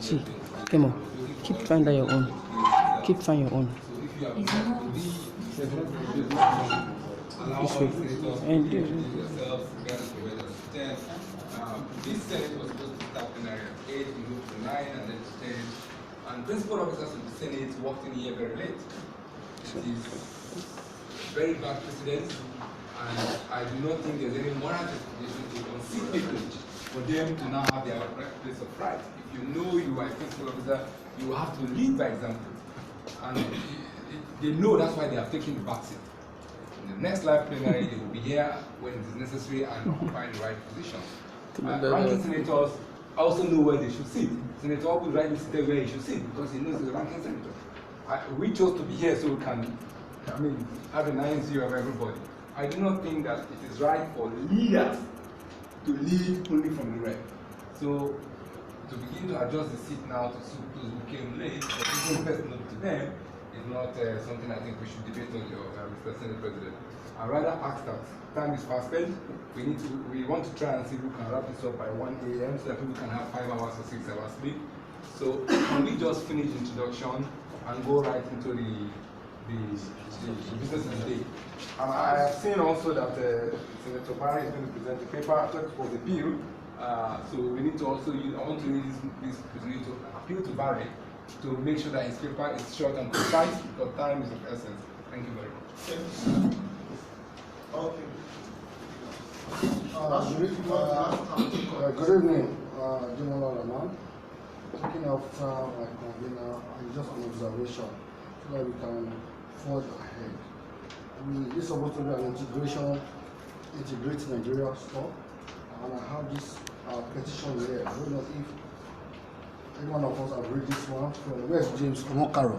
See, come on. Keep finding your own. Keep finding your own. This way. And this Senate was supposed to start plenary at 8, we moved to 9 and then to 10. And principal officers of the Senate walked in here very late. It is very bad precedent, and I do not think there's any moral justification to unseat people for them to now have their place of right. If you know you are a principal officer, you have to lead by example. And they know that's why they have taken the backseat. In the next live plenary, they will be here when it is necessary and occupy the right position. Ranking senators also know where they should sit. Senator would rightly sit where he should sit because he knows he's a ranking senator. We chose to be here so we can, have an nice view of everybody. I do not think that it is right for leaders to lead only from the rear. So to begin to adjust the seat now to suit those who came late, or even personal to them, is not something I think we should debate on Mr. Senate President. I'd rather ask that time is fast spent. We want to try and see if we can wrap this up by 1 a.m. so that people can have 5 hours or 6 hours sleep. So can we just finish introduction and go right into the business of the day? And I have seen also that Senator Barry is going to present the paper. I thought it was a bill. So we need to also use, I want to use this opportunity to appeal to Barry to make sure that his paper is short and concise because time is of essence. Thank you very much. Okay. Good evening, General Rahman. Taking off my convener and just an observation so that we can forge ahead. This is supposed to be an integrate Nigeria store, and I have this petition here. I don't know if any one of us have read this one from where's James Omokaro.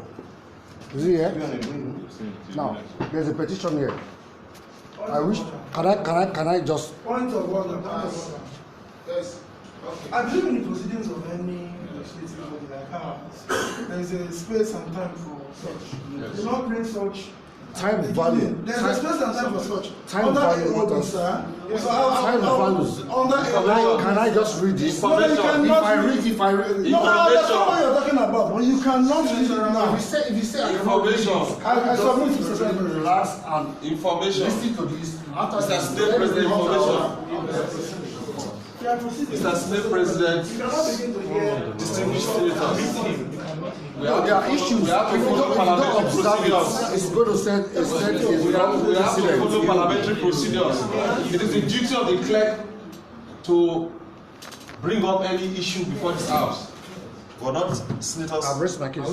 Is he here? Now, there's a petition here. I wish, can I just... Point of order. Yes. Okay. I believe in the proceedings of any legislative body like ours, there is a space and time for such. Yes. Do not bring such... Time value. There's a space and time for such. Time value. Time values. Can I just read this? No, you cannot. If I read. No, that's not what you're talking about. But you cannot read it now. If you say information. I submit to relax and information. Listen to this. Mr. State President, information. Mr. State President, distinguished senators. There are issues. If you don't observe it, it's going to send a we have to follow parliamentary procedures. It is the duty of the clerk to bring up any issue before this house. But not senators. I've raised my case.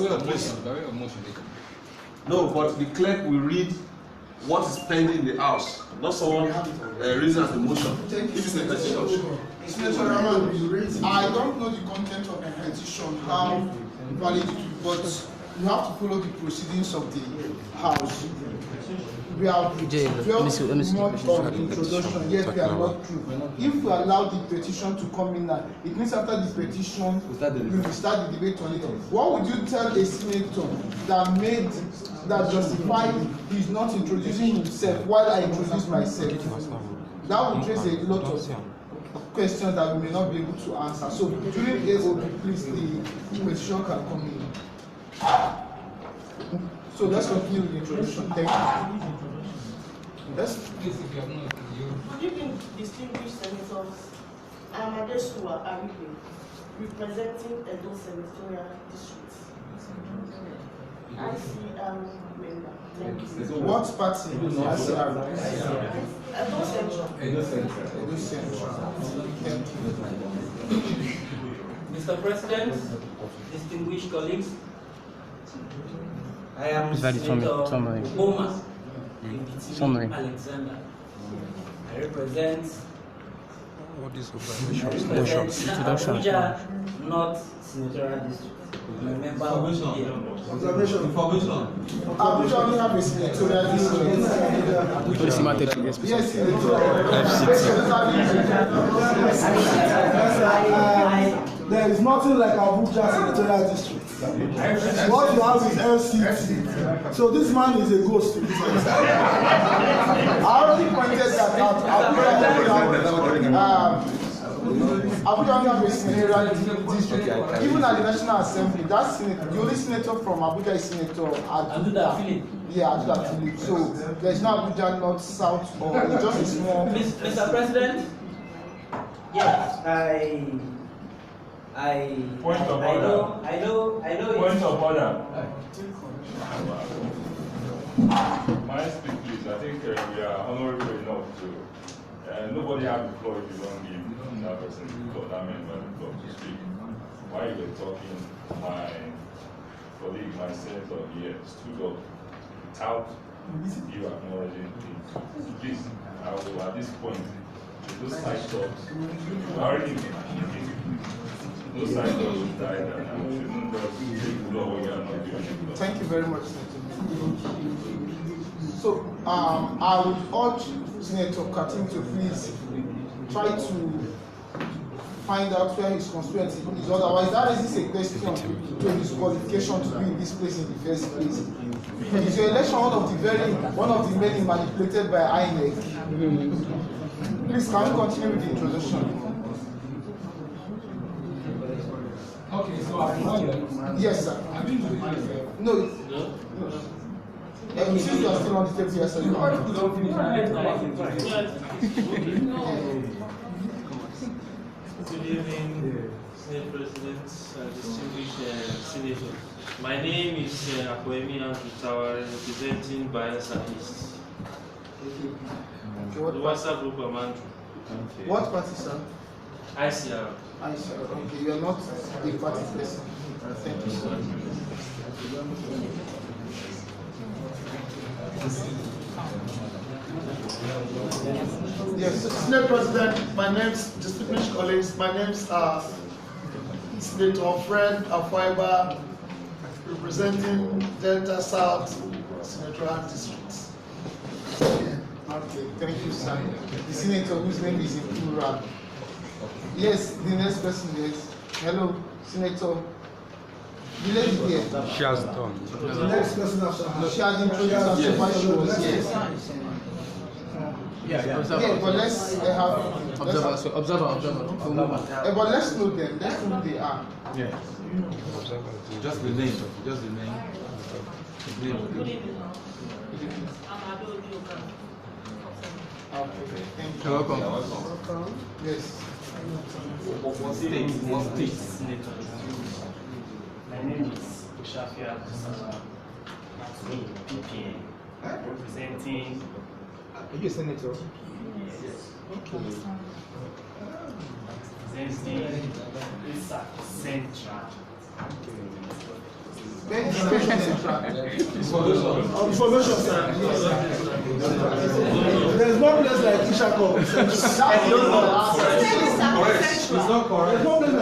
No, but the clerk will read what is pending in the house, not someone reason as a motion. If it's a petition. Senator Rahman, I don't know the content of the petition, how valid it is, but you have to follow the proceedings of the House. We have very much of the introduction, yet we are not through. If we allow the petition to come in now, it means after the petition, we will start the debate on it. What would you tell a senator that justified his not introducing himself while I introduce myself? That would raise a lot of questions that we may not be able to answer. So during AOP, please, the petition can come in. So let's continue with the introduction. Thank you. Yes. Please, if you have not, Good evening, distinguished senators. I am Adesua Aribe, representing Edo Senatorial District. ICR member. Thank you. So what party? ICR. Edo Central. Edo Central. Thank you. Mr. President, distinguished colleagues, I am Senator Obama Alexander. I represent Abuja North Senatorial District. I'm a member of the Observation. Abuja only have a senatorial district. Yes, there is nothing like Abuja senatorial district. What you have is LCT. So this man is a ghost. I already pointed that out. Abuja only have a senatorial district. Even at the National Assembly, that the only senator from Abuja is Senator Aduda Philip. Yeah, Aduda Philip. So there's no Abuja North, South, or it's just a small. Mr. President. Yes, Point of order. I know. Point of order. May I speak, please? I think we are honorable enough to. Nobody has the floor if you don't give that person the floor, that member the floor to speak. While you were talking, my colleague, my senator here, stood up without you acknowledging it. Please, I will at this point, those side talks, already those side talks will die and I shouldn't just take the floor when you are not doing it. Thank you very much, Senator. So, I would urge Senator Katim to please try to find out where his constituency is. Otherwise, that raises a question to his qualification to be in this place in the first place. Is your election one of the many manipulated by INEC? Please, can we continue with the introduction? Okay, so yes, sir. No. Since you are still on the table, yes, sir. You are. Good evening, Senate President, distinguished Senator. My name is Akwemi Antutawa, representing Bayelsa East. The WhatsApp group Amandru. What party, sir? ICR. ICR. Okay, you are not a party person. Thank you, sir. Yes, Senate President, my name's distinguished colleagues, my name's Senator Fred Afaiba, representing Delta South Senatorial District. Okay, thank you, sir. The senator whose name is in plural. Yes, the next person is. Hello, Senator. The lady here. She has done. The next person after her. She has introduced herself while she was here. Yeah, but let's have Observer. but let's know them. Let's know who they are. Yeah. Just the name. Good evening. I'm Adoji Okan. Okay, thank you. You're welcome. Yes. What state? Senator. My name is Ushafia PPN, representing. Are you a senator? Yes. Okay. Representing Central. Then information central. Information, sir. There is no place like Ishako. Correct. It's not correct. There's no place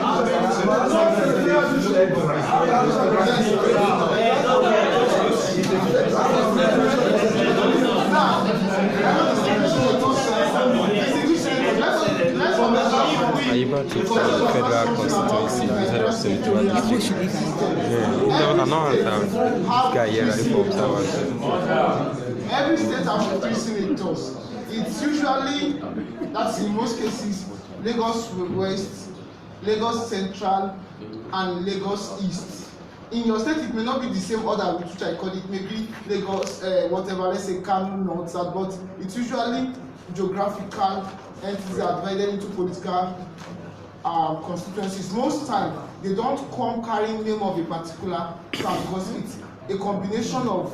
Are you about to federal constituency instead of senatorial district? Yeah, I know this guy here ready for observers. Every state has 3 senators. It's usually, that's in most cases, Lagos West, Lagos Central, and Lagos East. In your state, it may not be the same order with which I call it, maybe Lagos, whatever, let's say Kano, North, South, but it's usually geographical entities that are divided into political constituencies. Most times, they don't come carrying name of a particular town because it's a combination of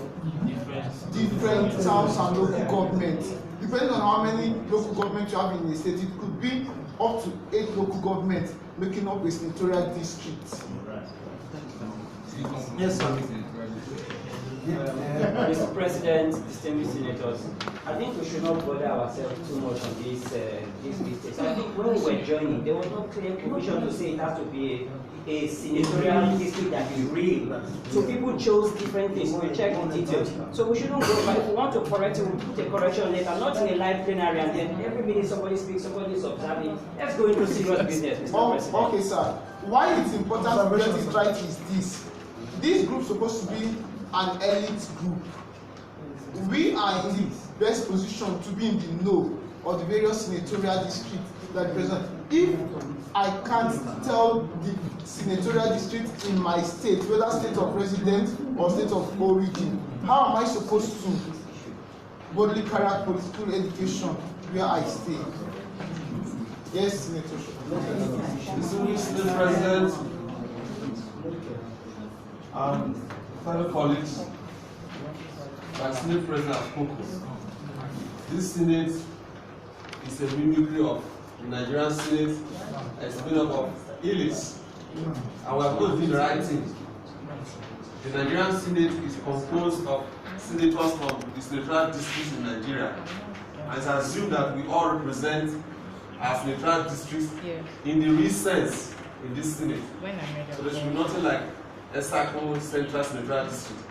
different towns and local governments. Depending on how many local governments you have in a state, it could be up to 8 local governments making up a senatorial district. Yes, sir. Mr. President, distinguished senators, I think we should not bother ourselves too much on this mistakes. I think when we were joining, there was no clear provision to say it has to be a senatorial district that is real. So people chose different things. We check the details. So we shouldn't go by. If we want to correct it, we put a correction letter, not in a live plenary, and then every minute somebody speaks, somebody is observing. Let's go into serious business, Mr. President. Okay, sir. Why it's important to get it right is this. This group is supposed to be an elite group. We are in the best position to be in the know of the various senatorial districts that present. If I can't tell the senatorial district in my state, whether state of residence or state of origin. How am I supposed to boldly carry out political education where I stay? Yes, Senator. Mr. President and fellow colleagues, my Senate President has spoken. This Senate is a mimicry of the Nigerian Senate, a made up of elites, and we are going to do the right thing. The Nigerian Senate is composed of senators from the senatorial districts in Nigeria, and it's assumed that we all represent our senatorial districts in the real sense in this Senate. So there should be nothing like Esako Central Senatorial District.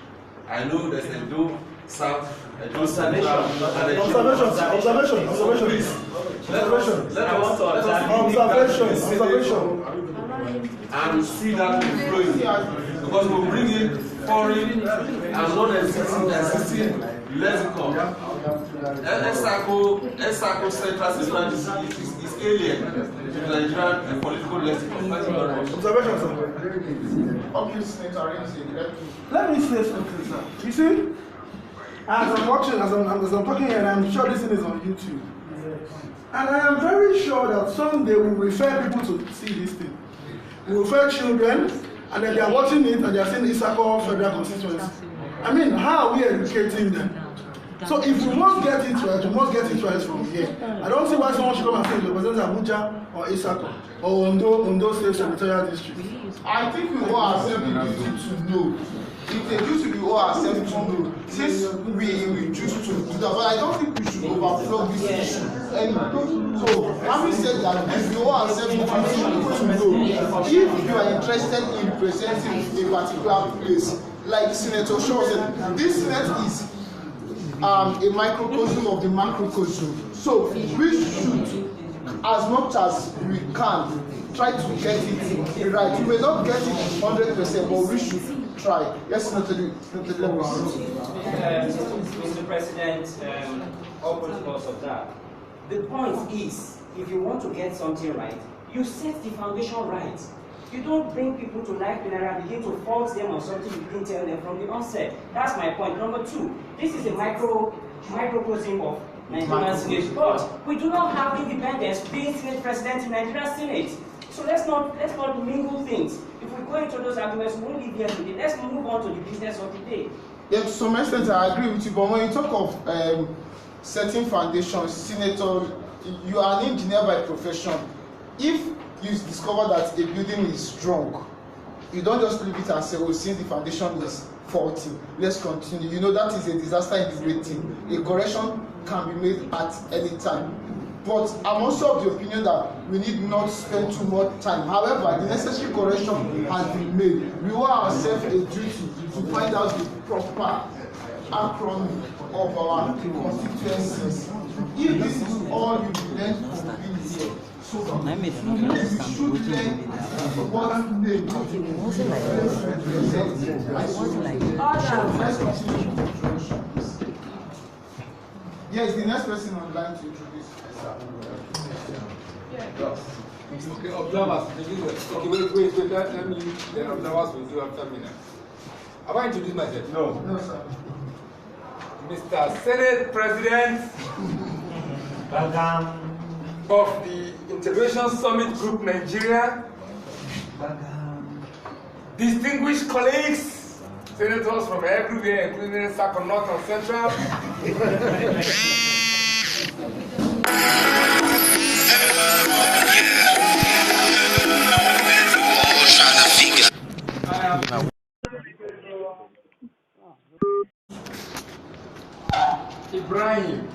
I know there's a Edo South, Edo Central, and a Observation. Please, let us and see that flowing, because we'll bring in foreign and non-existing lexicon. Esako Central Senatorial District is alien to the Nigerian political lexicon. Thank you very much. Observation, sir. Okay, Senator, Let me say something, sir. You see, as I'm watching, as I'm talking here, and I'm sure this thing is on YouTube. And I am very sure that someday we will refer people to see this thing. We will refer children, and then they are watching it and they are seeing Isako Federal Constituency. I mean, how are we educating them? So if we must get it right, we must get it right from here. I don't see why someone should come and say it represents Abuja or Isako or Ondo State Senatorial District. I think we owe ourselves the duty to know. It's a duty we owe ourselves to know. Since we choose to do that, but I don't think we should overflow this issue. So, having said that, we owe ourselves the duty to know. If you are interested in presenting a particular place, like Senator Shaw said, this Senate is a microcosm of the macrocosm. So we should, as much as we can, try to get it right. We may not get it 100%, but we should try. Yes, Senator. Mr. President, all protocols of that. The point is, if you want to get something right, you set the foundation right. You don't bring people to life plenary and begin to fault them on something you didn't tell them from the onset. That's my point. Number two, this is a microcosm of Nigerian Senate, but we do not have independence being Senate President in Nigerian Senate. So let's not mingle things. If we go into those arguments, we won't leave here today. Let's move on to the business of the day. Yeah, to some extent I agree with you, but when you talk of setting foundations, Senator, you are an engineer by profession. If you discover that a building is strong, you don't just leave it and say, oh, since the foundation is faulty, let's continue. You know that is a disaster in the making. A correction can be made at any time. But I'm also of the opinion that we need not spend too much time. However, the necessary correction has been made. We owe ourselves a duty to find out the proper acronym of our constituencies. If this is all you learn from being here, so we should learn what name Yes, the next person online to introduce. Okay, observers. Okay, wait. Let me. The observers will do after me now. Have I introduced myself? No, sir. Mr. Senate President of the Integration Summit Group Nigeria, distinguished colleagues, senators from everywhere, including South, North, and Central. Ibrahim